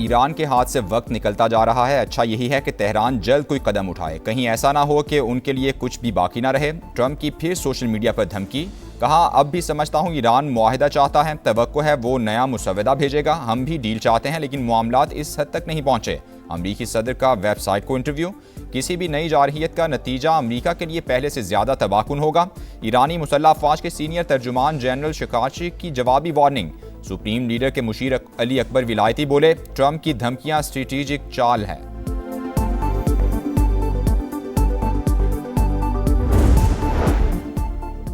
Iran के हाथ से वक्त निकलता जा रहा है। अच्छा यही है कि तेहरान जल्द कोई कदम उठाए, कहीं ऐसा ना हो कि उनके लिए कुछ भी बाकी ना रहे। ट्रंप की फिर सोशल मीडिया पर धमकी, कहा अब भी समझता हूँ ईरान मुआहिदा चाहता है, तवक्को है वो नया मुसवदा भेजेगा। हम भी डील चाहते हैं लेकिन मामलात इस हद तक नहीं पहुँचे। अमरीकी सदर का वेबसाइट को इंटरव्यू, किसी भी नई जारहियत का नतीजा अमरीका के लिए पहले से ज़्यादा तबाहकुन होगा। ईरानी मुसल्लह अफवाज के सीनियर तर्जुमान जनरल शकाशी की जवाबी वार्निंग। सुप्रीम लीडर के मुशीर अली अकबर विलायती बोले, ट्रंप की धमकियां स्ट्रेटेजिक चाल है।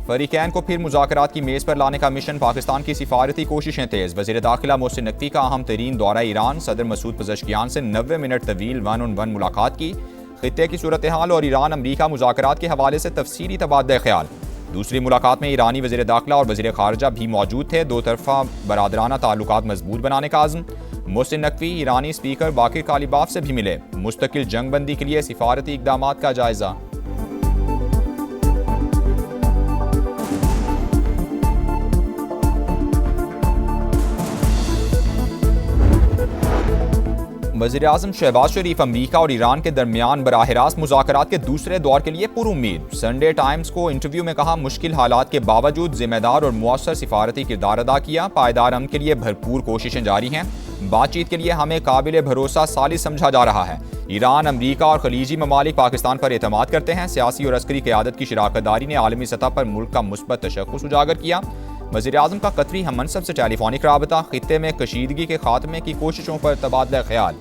फरीकैन को फिर मुज़ाकरात की मेज़ पर लाने का मिशन, पाकिस्तान की सिफारती कोशिशें तेज़। वज़ीर दाखिला मोहसिन नकवी का अहम तरीन दौरा ईरान, सदर मसूद पज़ेश्कियान से 90 मिनट तवील 1-on-1 मुलाकात की। खित्ते की सूरत हाल और ईरान अमरीका मुज़ाकरात के हवाले से तफसीली तबादला ख्याल। दूसरी मुलाकात में ईरानी वज़ीर दाखिला और वज़ीर ख़ारजा भी मौजूद थे। दो तरफ़ा बरादराना ताल्लुकात मजबूत बनाने का आज़म। मोहसिन नकवी ईरानी स्पीकर बाकिर कालिबाफ से भी मिले। मुस्तकिल जंगबंदी के लिए सिफारती इक़दामात का जायज़ा। वज़ीर-ए-आज़म शहबाज शरीफ अमरीका और ईरान के दरमियान बराह रास्त मुज़ाकरात के दूसरे दौर के लिए पुरुम्मीद। संडे टाइम्स को इंटरव्यू में कहा, मुश्किल हालात के बावजूद जिम्मेदार और मुअस्सर सिफारती किरदार अदा किया। पायदार अमन के लिए भरपूर कोशिशें जारी हैं। बातचीत के लिए हमें काबिल भरोसा सालिस समझा जा रहा है। ईरान, अमरीका और खलीजी ममालिक पाकिस्तान पर एतमाद करते हैं। सियासी और अस्करी क़यादत की शराकतदारी ने आलमी सतह पर मुल्क का मुस्बत तशख्खुस उजागर किया। वज़ीर-ए-आज़म का कतरी हम मनसब से टेलीफोनिक राबता, खित्ते में कशीदगी के खात्मे की कोशिशों पर तबादला ख्याल।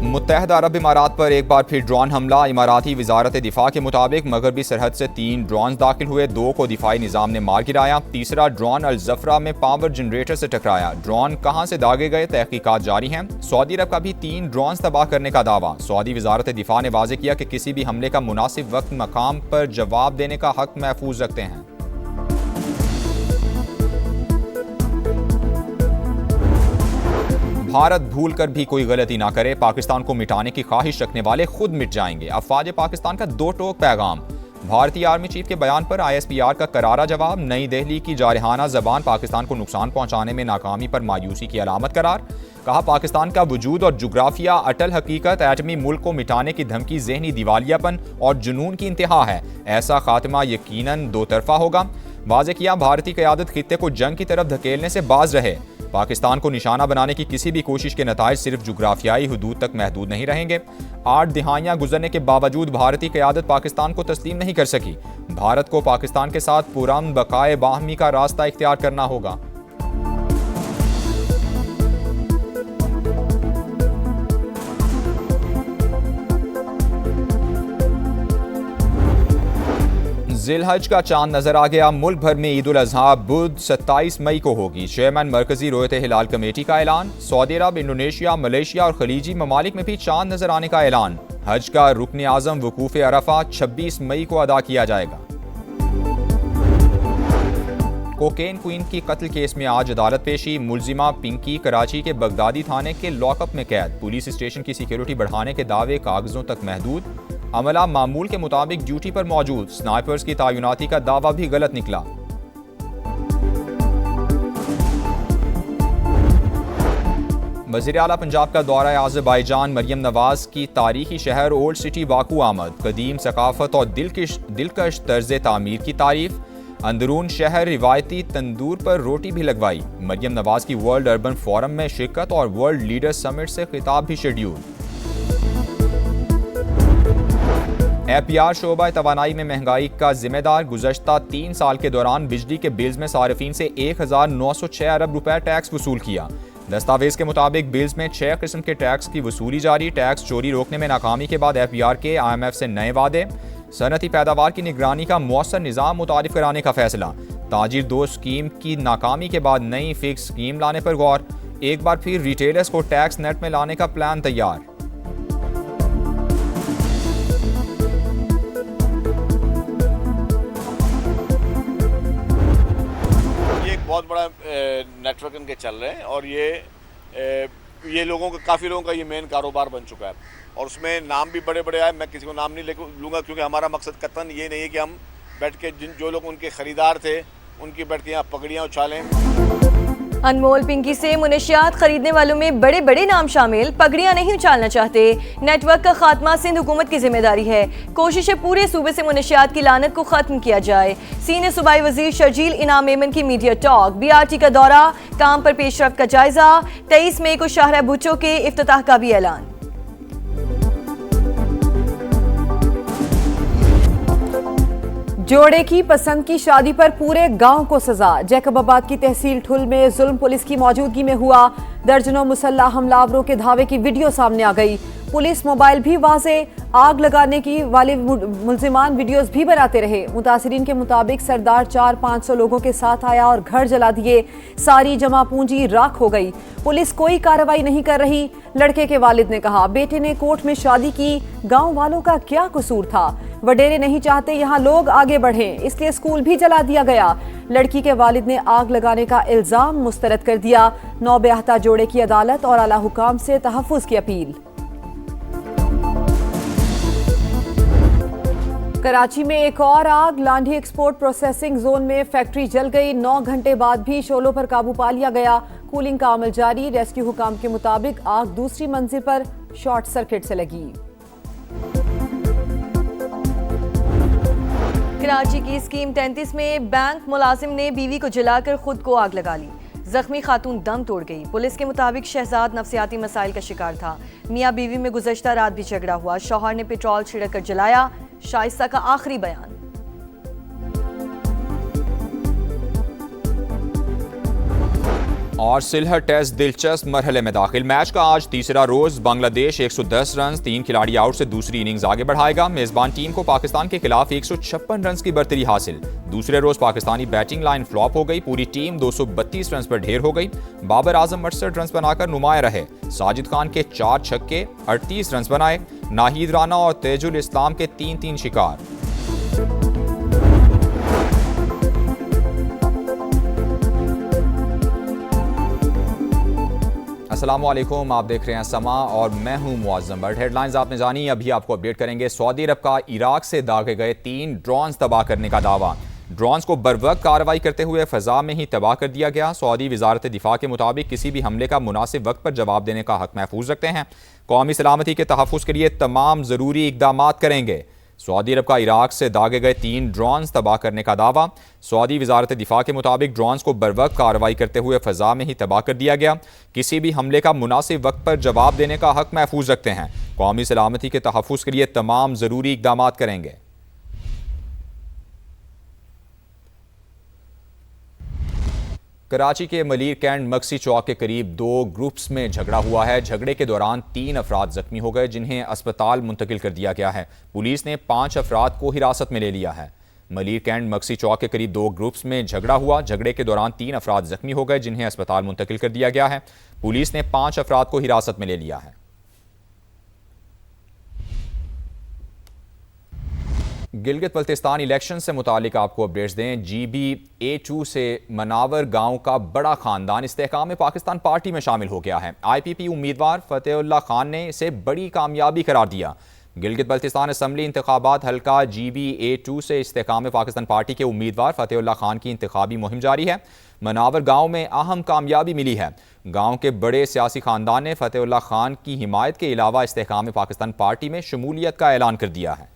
मुत्तहदा अरब इमारात पर एक बार फिर ड्रोन हमला। इमाराती वजारत दिफा के मुताबिक मगरबी सरहद से 3 ड्रोन दाखिल हुए, 2 को दिफाई निज़ाम ने मार गिराया। तीसरा ड्रोन अल जफरा में पावर जनरेटर से टकराया। ड्रोन कहां से दागे गए, तहकीकात जारी हैं। सऊदी अरब का भी 3 ड्रोन तबाह करने का दावा। सऊदी वजारत दिफा ने वाज़ेह किया कि किसी भी हमले का मुनासिब वक्त मकाम पर जवाब देने का हक महफूज रखते हैं। भारत भूल कर भी कोई गलती ना करे, पाकिस्तान को मिटाने की ख्वाहिश रखने वाले खुद मिट जाएंगे। अफवाज पाकिस्तान का 2 टोक पैगाम। भारतीय आर्मी चीफ के बयान पर ISPR का करारा जवाब। नई दिल्ली की जारहाना जबान पाकिस्तान को नुकसान पहुंचाने में नाकामी पर मायूसी की अलामत करार। कहा, पाकिस्तान का वजूद और जुग्राफिया अटल हकीकत, एटमी मुल्क को मिटाने की धमकी जहनी दिवालियापन और जुनून की इंतहा है। ऐसा खात्मा यकीनन 2 तरफा होगा। वाज़ेह किया, भारतीय क़यादत खित्ते को जंग की तरफ धकेलने से बाज रहे। पाकिस्तान को निशाना बनाने की किसी भी कोशिश के नताइज सिर्फ जुग्राफियाई हुदूद तक महदूद नहीं रहेंगे। 8 दिहाइयां गुजरने के बावजूद भारतीय क़यादत पाकिस्तान को तस्लीम नहीं कर सकी। भारत को पाकिस्तान के साथ पुरअमन बकाए बाहमी का रास्ता इख्तियार करना होगा। ज़िलहज का चांद नजर आ गया। मुल्क भर में ईद उल अज़हा बुध 27 मई को होगी। चेयरमैन मरकजी रोयत हिलाल कमेटी का ऐलान। सऊदी अरब, इंडोनेशिया, मलेशिया और खलीजी ममालिक में भी चांद नजर आने का ऐलान। हज का रुकन आज़म वकूफ़ अरफा 26 मई को अदा किया जाएगा। कोकेन क्वीन की कत्ल केस में आज अदालत पेशी। मुलजिमा पिंकी कराची के बगदादी थाने के लॉकअप में कैद। पुलिस स्टेशन की सिक्योरिटी बढ़ाने के दावे कागजों तक महदूद। अमला मामूल के मुताबिक ड्यूटी पर मौजूद। स्नाइपर्स की तैनाती का दावा भी गलत निकला। वज़ीर आला पंजाब का दौरा अज़रबैजान, मरियम नवाज की तारीखी शहर ओल्ड सिटी बाकू आमद। कदीम सकाफत और दिलकश तर्ज तामीर की तारीफ। अंदरून शहर रिवायती तंदूर पर रोटी भी लगवाई। मरियम नवाज की वर्ल्ड अर्बन फोरम में शिरकत और वर्ल्ड लीडर समिट से खिताब भी शेड्यूल। APR शोबा तवानाई में महंगाई का जिम्मेदार। गुज़श्ता 3 साल के दौरान बिजली के बिल्स में सार्फिन से 1906 अरब रुपए टैक्स वसूल किया। दस्तावेज के मुताबिक बिल्स में 6 किस्म के टैक्स की वसूली जारी। टैक्स चोरी रोकने में नाकामी के बाद APR के IMF से नए वादे। सनती पैदावार की निगरानी का मुअस्सर निज़ाम मुतारिफ कराने का फैसला। ताजिर 2 स्कीम की नाकामी के बाद नई फिक्स स्कीम लाने पर गौर। एक बार फिर रिटेलर्स को टैक्स नेट में लाने का प्लान तैयार। बहुत बड़ा नेटवर्क इनके चल रहे हैं और ये लोगों का, काफ़ी लोगों का ये मेन कारोबार बन चुका है और उसमें नाम भी बड़े बड़े आए। मैं किसी को नाम नहीं लूँगा क्योंकि हमारा मकसद कतन ये नहीं है कि हम बैठ के जो लोग उनके ख़रीदार थे उनकी बैठ के यहाँ पगड़ियाँ उछालें। अनमोल पिंकी से मुनशियात खरीदने वालों में बड़े बड़े नाम शामिल, पगड़ियां नहीं उछालना चाहते। नेटवर्क का खात्मा सिंध हुकूमत की जिम्मेदारी है। कोशिश है पूरे सूबे से मुनशियात की लानत को खत्म किया जाए। सीनियर सूबाई वजीर शर्जील इनाम मेमन की मीडिया टॉक। BRT का दौरा, काम पर पेशरफ्त का जायजा। 23 मई को शाहरा भुट्टो के इफ्तिताह का भी ऐलान। जोड़े की पसंद की शादी पर पूरे गांव को सजा। जैकबाबाद की तहसील ठुल में जुल्म पुलिस की मौजूदगी में हुआ। दर्जनों मुसल्लह हमलावरों के धावे की वीडियो सामने आ गई। पुलिस मोबाइल भी वाजे। आग लगाने की वाले मुल्जिमान वीडियोस भी बनाते रहे। मुतासिरीन के मुताबिक सरदार 400-500 लोगों के साथ आया और घर जला दिए। सारी जमा पूंजी राख हो गई। पुलिस कोई कार्रवाई नहीं कर रही। लड़के के वालिद ने कहा, बेटे ने कोर्ट में शादी की, गांव वालों का क्या कसूर था? वडेरे नहीं चाहते यहाँ लोग आगे बढ़ें, इसलिए स्कूल भी जला दिया गया। लड़की के वालिद ने आग लगाने का इल्जाम मुस्तरद कर दिया। नौब्याहता जोड़े की अदालत और आला हुकाम से तहफ्फुज की अपील। कराची में एक और आग। लांढी एक्सपोर्ट प्रोसेसिंग जोन में फैक्ट्री जल गई। 9 घंटे बाद भी शोलों पर काबू पा लिया गया। कूलिंग का अमल जारी। रेस्क्यू हुकाम के मुताबिक आग दूसरी मंजिल पर शॉर्ट सर्किट से लगी। कराची की स्कीम 33 में बैंक मुलाजिम ने बीवी को जलाकर खुद को आग लगा ली। जख्मी खातून दम तोड़ गई। पुलिस के मुताबिक शहजाद नफसियाती मसाइल का शिकार था। मियाँ बीवी में गुज़श्ता रात भी झगड़ा हुआ। शौहर ने पेट्रोल छिड़क कर जलाया। शाइस्ता का आखिरी बयान। और सिलहट टेस्ट दिलचस्प मरहले में दाखिल। मैच का आज तीसरा रोज। बांग्लादेश 110 रन 3 खिलाड़ी आउट से दूसरी इनिंग्स आगे बढ़ाएगा। मेजबान टीम को पाकिस्तान के खिलाफ 156 रन की बर्तरी हासिल। दूसरे रोज पाकिस्तानी बैटिंग लाइन फ्लॉप हो गई। पूरी टीम 232 रन पर ढेर हो गई। बाबर आजम 68 रन बनाकर नुमाया रहे। साजिद खान के 4 छक्के 38 रन बनाए। नाहिद राना और तेजुल इस्लाम के 3-3 शिकार। अस्सलामुअलैकुम, आप देख रहे हैं समा और मैं हूं मुअज़्ज़म बट। हेडलाइंस आपने जानी, अभी आपको अपडेट करेंगे। सऊदी अरब का इराक से दागे गए 3 ड्रोन्स तबाह करने का दावा। ड्रोन्स को बरवक्त कार्रवाई करते हुए फ़ज़ा में ही तबाह कर दिया गया। सऊदी वज़ारत दिफा के मुताबिक किसी भी हमले का मुनासिब वक्त पर जवाब देने का हक महफूज रखते हैं। कौमी सलामती के तहफ़्फ़ुज़ के लिए तमाम ज़रूरी इक़दाम करेंगे। सऊदी अरब का इराक से दागे गए 3 ड्रोन्स तबाह करने का दावा। सऊदी वज़ारत दिफा के मुताबिक ड्रोन्स को बरवक्त कार्रवाई करते हुए फ़ज़ा में ही तबाह कर दिया गया। किसी भी हमले का मुनासिब वक्त पर जवाब देने का हक महफूज रखते हैं। कौमी सलामती के तहफ़्फ़ुज़ के लिए तमाम ज़रूरी इक़दाम करेंगे। कराची के मलीर कैंट मक्सी चौक के करीब 2 ग्रुप्स में झगड़ा हुआ है। झगड़े के दौरान 3 अफराद जख्मी हो गए, जिन्हें अस्पताल मुंतकिल कर दिया गया है। पुलिस ने 5 अफराद को हिरासत में ले लिया है। मलीर कैंट मक्सी चौक के करीब 2 ग्रुप्स में झगड़ा हुआ। झगड़े के दौरान 3 अफराद जख्मी हो गए, जिन्हें अस्पताल मुंतकिल कर दिया गया है। पुलिस ने 5 अफराद को हिरासत में ले लिया है। गिलगित बल्तिस्तान इलेक्शन से मुतालिक आपको अपडेट्स दें। GB-A2 से मनावर गांव का बड़ा खानदान इस्तेहकाम पाकिस्तान पार्टी में शामिल हो गया है। IPP उम्मीदवार फतेहुल्लाह खान ने इसे बड़ी कामयाबी करार दिया। गिलगित बल्तिस्तान असम्बली इंतखाबात हल्का GB-A2 से इस्तेहकाम पाकिस्तान पार्टी के उम्मीदवार फतेहुल्लाह खान की इंतखाबी मुहिम जारी है। मनावर गांव में अहम कामयाबी मिली है। गांव के बड़े सियासी खानदान ने फतेहुल्लाह खान की हिमायत के अलावा इस्तेहकाम पाकिस्तान पार्टी में शमूलियत का ऐलान कर दिया है।